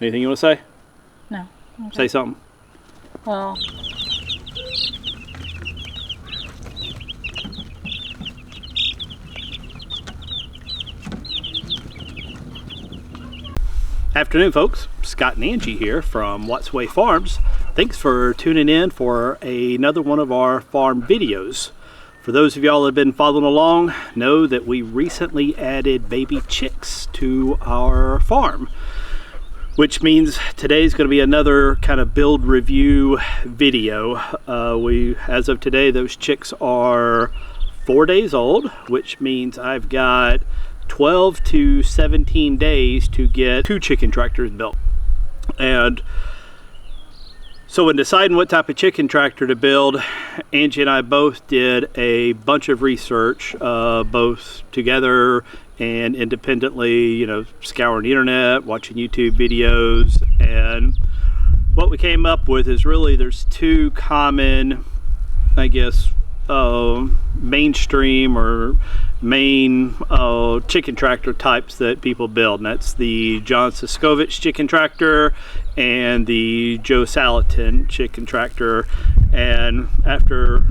Anything you want to say? No. Okay. Say something. Well, Afternoon, folks. Scott and Angie here from Watts Way Farms. Thanks for tuning in for another one of our farm videos. For those of y'all that have been following along, know that we recently added baby chicks to our farm, which means today's going to be another kind of build review video. As of today, those chicks are 4 days old, which means I've got 12 to 17 days to get 2 chicken tractors built. And so in deciding what type of chicken tractor to build, Angie and I both did a bunch of research, both together and independently, you know, scouring the internet, watching YouTube videos. And what we came up with is really there's 2 common, I guess, mainstream or main chicken tractor types that people build, and that's the John Suscovich Chicken Tractor and the Joe Salatin Chicken Tractor. And after,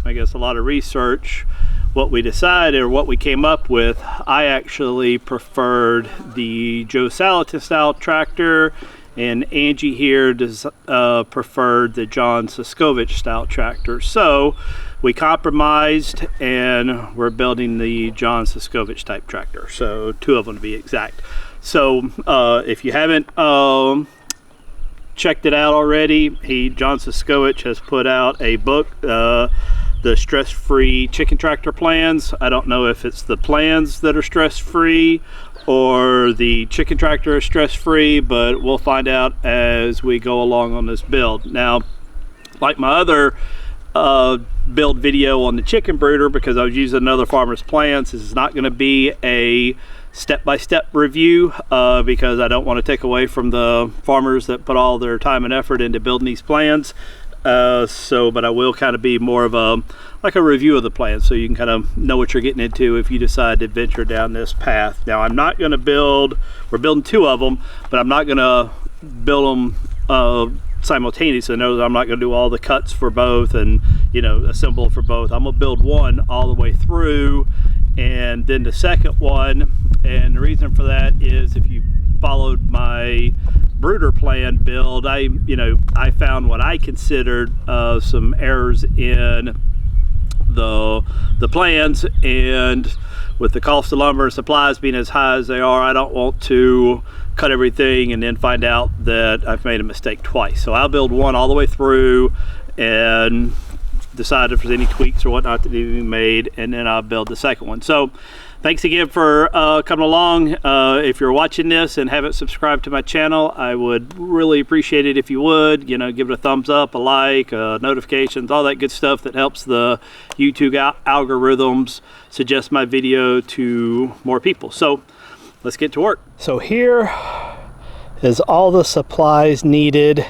I guess, a lot of research, what we decided, or what we came up with, I actually preferred the Joe Salatin style tractor, and Angie here preferred the John Suscovich style tractor. So we compromised and we're building the John Suscovich type tractor. So 2 of them to be exact. So if you haven't checked it out already, John Suscovich has put out a book, the Stress-Free Chicken Tractor Plans. I don't know if it's the plans that are stress-free or the chicken tractor is stress-free, but we'll find out as we go along on this build. Now, like my other build video on the chicken brooder, because I was using another farmer's plans, this is not going to be a step-by-step review because I don't want to take away from the farmers that put all their time and effort into building these plans. But I will kind of be more of a review of the plan, so you can kind of know what you're getting into if you decide to venture down this path. Now, I'm not going to build, we're building 2 of them, but I'm not going to build them simultaneously. I know that I'm not going to do all the cuts for both and, you know, assemble for both. I'm going to build one all the way through, and then the second one. And the reason for that is, if you followed my brooder plan build, I found what I considered some errors in the plans, and with the cost of lumber and supplies being as high as they are, I don't want to cut everything and then find out that I've made a mistake twice. So I'll build one all the way through and decide if there's any tweaks or whatnot that need to be made, and then I'll build the second one. So thanks again for coming along. If you're watching this and haven't subscribed to my channel, I would really appreciate it if you would. You know, give it a thumbs up, a like, notifications, all that good stuff that helps the YouTube algorithms suggest my video to more people. So let's get to work. So here is all the supplies needed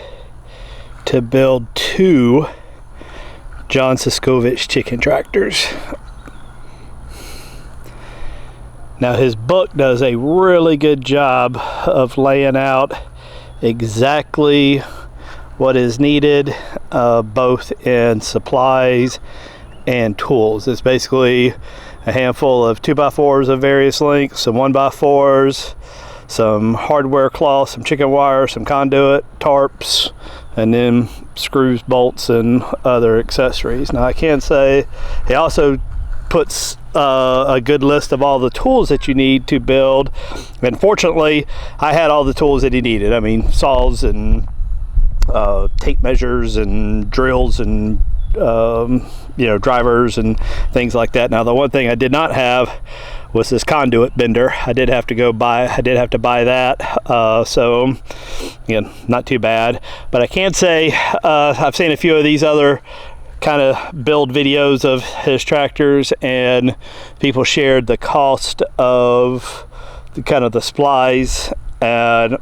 to build 2 John Suscovich chicken tractors. Now, his book does a really good job of laying out exactly what is needed, both in supplies and tools. It's basically a handful of 2x4s of various lengths, some 1x4s, some hardware cloth, some chicken wire, some conduit, tarps, and then screws, bolts, and other accessories. Now, I can say he also puts a good list of all the tools that you need to build. And fortunately, I had all the tools that he needed. I mean, saws and tape measures and drills and drivers and things like that. Now, the one thing I did not have was this conduit bender. I did have to buy that. So again, not too bad. But I can say I've seen a few of these other kind of build videos of his tractors, and people shared the cost of the supplies, and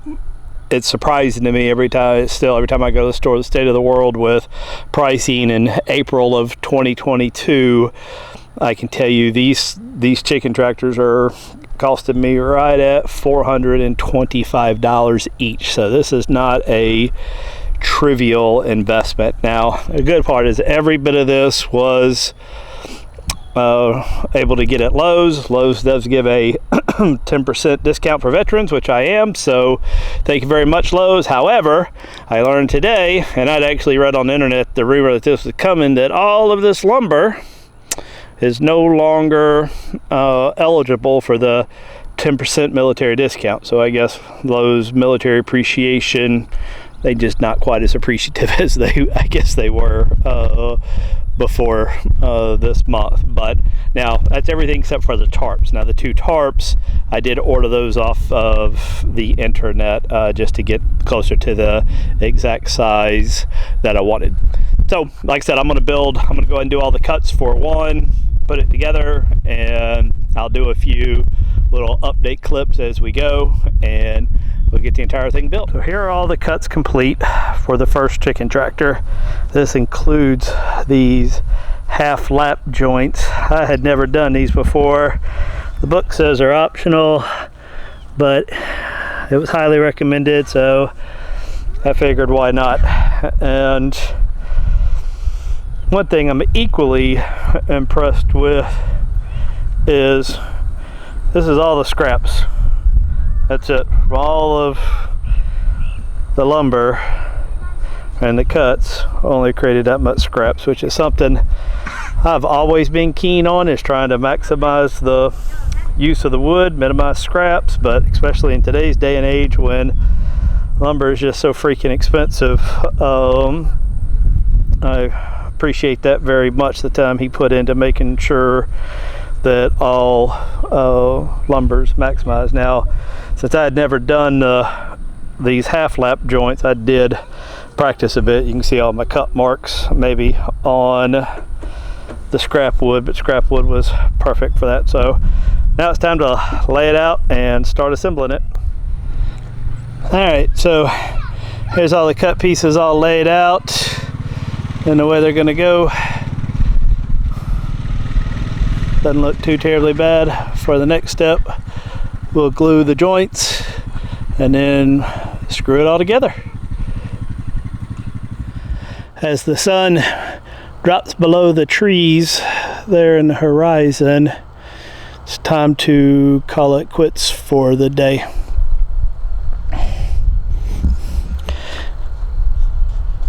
it's surprising to me every time I go to the store, the state of the world with pricing in April of 2022. I can tell you these chicken tractors are costed me right at $425 each. So this is not a trivial investment. Now, the good part is every bit of this was able to get at Lowe's. Lowe's does give a 10% discount for veterans, which I am, so thank you very much, Lowe's. However, I learned today, and I'd actually read on the internet the rumor that this was coming, that all of this lumber is no longer eligible for the 10% military discount. So I guess Lowe's military appreciation, they just not quite as appreciative as I guess they were before this month. But now that's everything except for the tarps. Now the 2 tarps, I did order those off of the internet just to get closer to the exact size that I wanted. So like I said, I'm gonna go ahead and do all the cuts for one, put it together, and I'll do a few little update clips as we go, and we'll get the entire thing built. So here are all the cuts complete for the first chicken tractor. This includes these half lap joints. I had never done these before. The book says they're optional, but it was highly recommended, so I figured why not. And one thing I'm equally impressed with is this is all the scraps. That's it. All of the lumber and the cuts only created that much scraps, which is something I've always been keen on, is trying to maximize the use of the wood, minimize scraps, but especially in today's day and age when lumber is just so freaking expensive, I appreciate that very much, the time he put into making sure that all lumber's maximized. Now, since I had never done these half lap joints, I did practice a bit. You can see all my cut marks maybe on the scrap wood, but scrap wood was perfect for that. So now it's time to lay it out and start assembling it. All right, so here's all the cut pieces all laid out and the way they're gonna go. Doesn't look too terribly bad. For the next step, we'll glue the joints and then screw it all together. As the sun drops below the trees there in the horizon, it's time to call it quits for the day.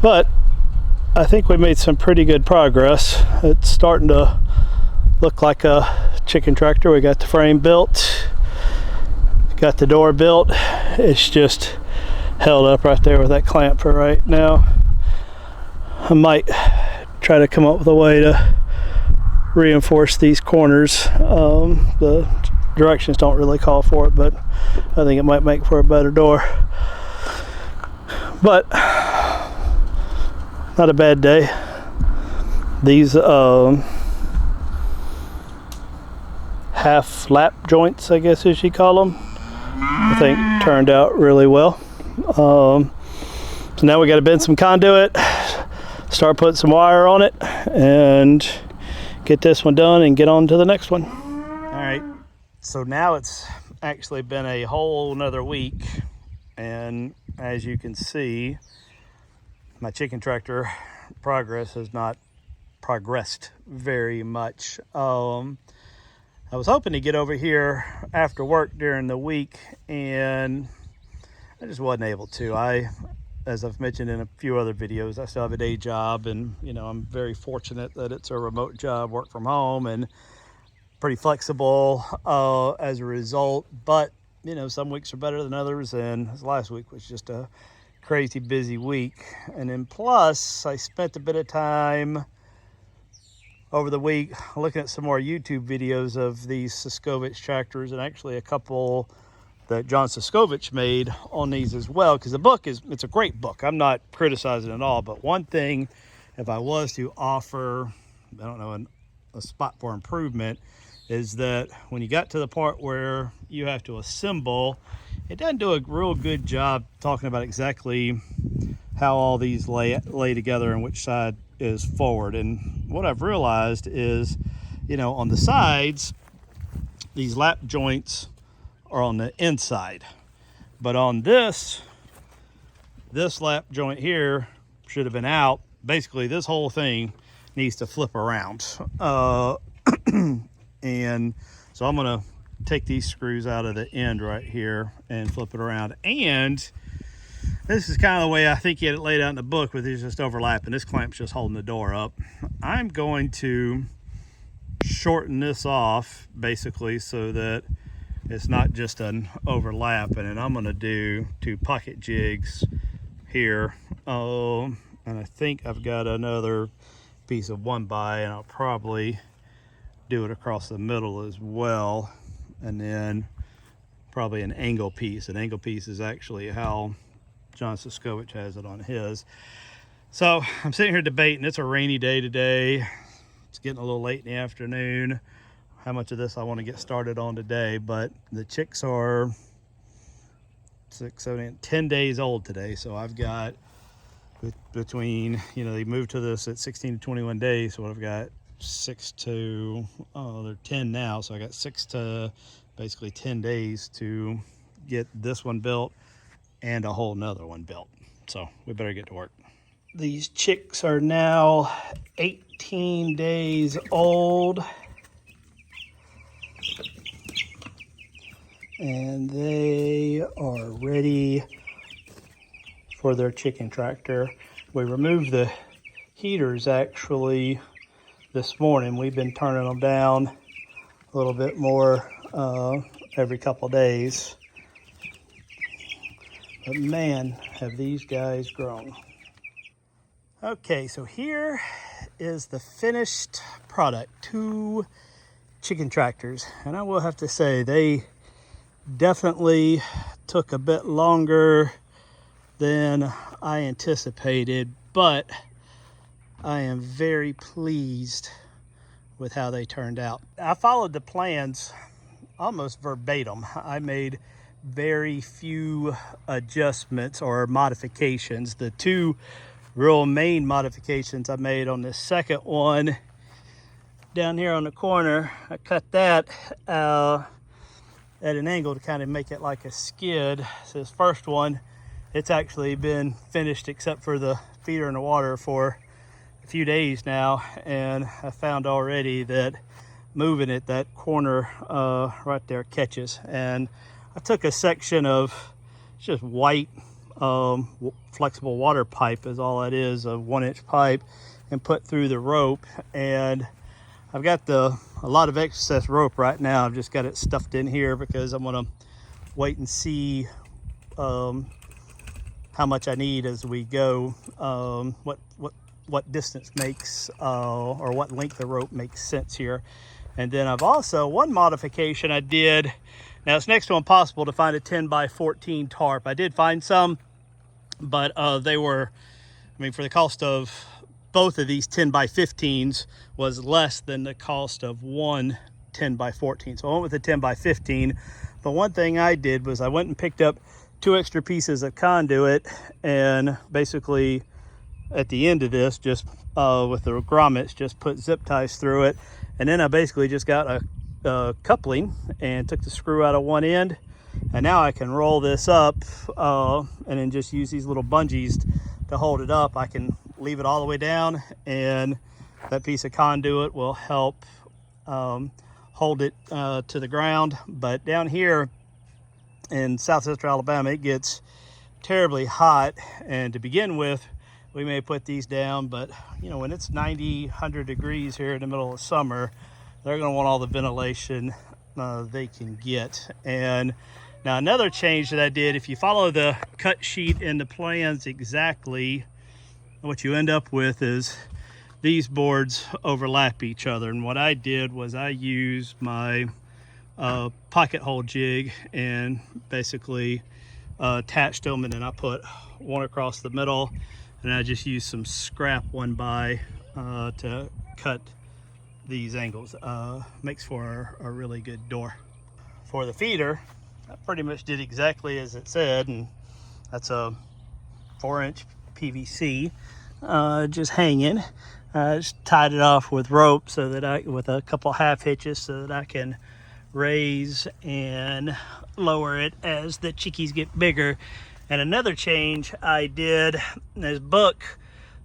But I think we made some pretty good progress. It's starting to look like a chicken tractor. We got the frame built, got the door built. It's just held up right there with that clamp for right now. I might try to come up with a way to reinforce these corners. The directions don't really call for it, but I think it might make for a better door. But not a bad day. These half lap joints, I guess as you call them, I think turned out really well. So now we got to bend some conduit, start putting some wire on it, and get this one done and get on to the next one. All right, so now it's actually been a whole another week, and as you can see, my chicken tractor progress has not progressed very much. I was hoping to get over here after work during the week, and I just wasn't able to. As I've mentioned in a few other videos, I still have a day job, and I'm very fortunate that it's a remote job, work from home, and pretty flexible as a result. But some weeks are better than others, and this last week was just a crazy busy week. And then plus I spent a bit of time over the week looking at some more YouTube videos of these Suscovich tractors, and actually a couple that John Suscovich made on these as well, because the book it's a great book. I'm not criticizing it at all, but one thing, if I was to offer, I don't know, a spot for improvement, is that when you got to the part where you have to assemble, it doesn't do a real good job talking about exactly how all these lay together and which side is forward. And what I've realized is, on the sides, these lap joints are on the inside. But on this lap joint here should have been out. Basically, this whole thing needs to flip around. And so I'm gonna take these screws out of the end right here and flip it around. And this is kind of the way I think you had it laid out in the book, with these just overlapping. This clamp's just holding the door up. I'm going to shorten this off basically so that it's not just an overlap, and then I'm going to do 2 pocket jigs here. And I think I've got another piece of 1x, and I'll probably do it across the middle as well, and then probably an angle piece. An angle piece is actually how John Suscovich has it on his. So I'm sitting here debating. It's a rainy day today. It's getting a little late in the afternoon. How much of this I want to get started on today, but the chicks are 6, 7, 8, 10 days old today. So I've got between, they moved to this at 16 to 21 days. So I've got 6 to, they're 10 now. So I got 6 to basically 10 days to get this one built and a whole nother one built. So we better get to work. These chicks are now 18 days old. And they are ready for their chicken tractor. We removed the heaters actually this morning. We've been turning them down a little bit more every couple days. But man, have these guys grown. Okay, so here is the finished product. 2 chicken tractors. And I will have to say, they definitely took a bit longer than I anticipated, but I am very pleased with how they turned out. I followed the plans almost verbatim. I made very few adjustments or modifications. The 2 real main modifications I made on this second one down here on the corner, I cut that at an angle to kind of make it like a skid. So this first one, it's actually been finished except for the feeder in the water for a few days now, and I found already that moving it, that corner right there catches. And I took a section of just white flexible water pipe, is all it is, a 1-inch pipe, and put through the rope. And I've got a lot of excess rope right now. I've just got it stuffed in here because I'm gonna wait and see how much I need as we go, what distance makes or what length of rope makes sense here. And then I've also, one modification I did, now it's next to impossible to find a 10x14 tarp. I did find some, but they were, for the cost of both of these 10x15s was less than the cost of one 10x14. So I went with the 10x15. But one thing I did was I went and picked up 2 extra pieces of conduit, and basically at the end of this, just with the grommets, just put zip ties through it. And then I basically just got a coupling and took the screw out of one end. And now I can roll this up and then just use these little bungees to hold it up. I can leave it all the way down, and that piece of conduit will help hold it to the ground. But down here in southwestern Alabama, it gets terribly hot, and to begin with, we may put these down, but when it's 90, 100 degrees here in the middle of summer, they're going to want all the ventilation they can get. And now another change that I did, if you follow the cut sheet in the plans exactly, what you end up with is these boards overlap each other. And what I did was I used my pocket hole jig and basically attached them, and then I put one across the middle, and I just used some scrap 1x to cut these angles. Makes for a really good door. For the feeder, I pretty much did exactly as it said, and that's a 4-inch PVC just hanging. I just tied it off with rope so that with a couple half hitches so that I can raise and lower it as the chickies get bigger. And another change I did, this book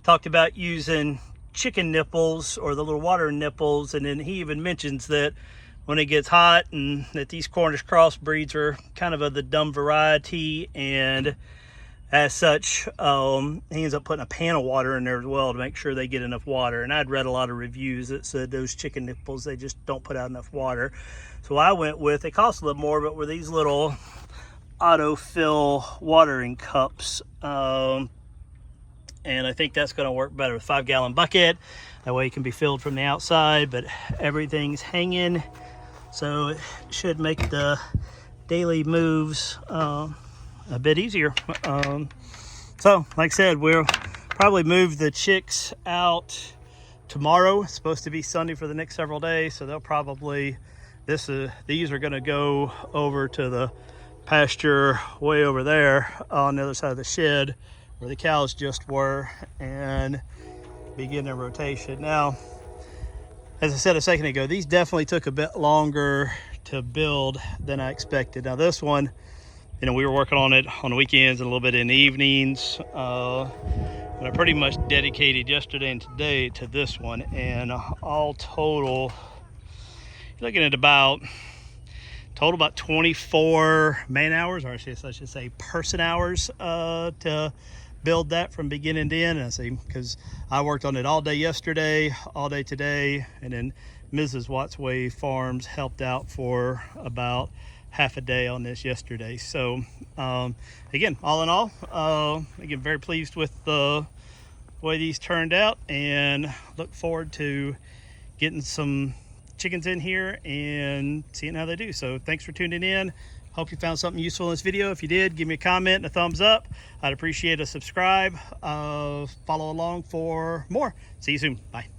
talked about using chicken nipples or the little water nipples, and then he even mentions that when it gets hot and that these Cornish Cross breeds are kind of the dumb variety, and as such he ends up putting a pan of water in there as well to make sure they get enough water. And I'd read a lot of reviews that said those chicken nipples, they just don't put out enough water. So I went with, they cost a little more, but were these little autofill watering cups, and I think that's going to work better with 5-gallon bucket. That way it can be filled from the outside, but everything's hanging, so it should make the daily moves a bit easier. So like I said, we'll probably move the chicks out tomorrow. It's supposed to be sunny for the next several days, so they'll probably, these are going to go over to the pasture way over there on the other side of the shed where the cows just were, and begin their rotation. Now, as I said a second ago, these definitely took a bit longer to build than I expected. Now this one, you know, we were working on it on the weekends and a little bit in the evenings, but I pretty much dedicated yesterday and today to this one, and all total, you're looking at about 24 man hours, or I should say person hours, to build that from beginning to end. And I say, because I worked on it all day yesterday, all day today, and then Mrs. Wattsway Farms helped out for about half a day on this yesterday. So again, all in all, again, very pleased with the way these turned out, and look forward to getting some chickens in here and seeing how they do. So thanks for tuning in. Hope you found something useful in this video. If you did, give me a comment and a thumbs up. I'd appreciate a subscribe. Follow along for more. See you soon. Bye.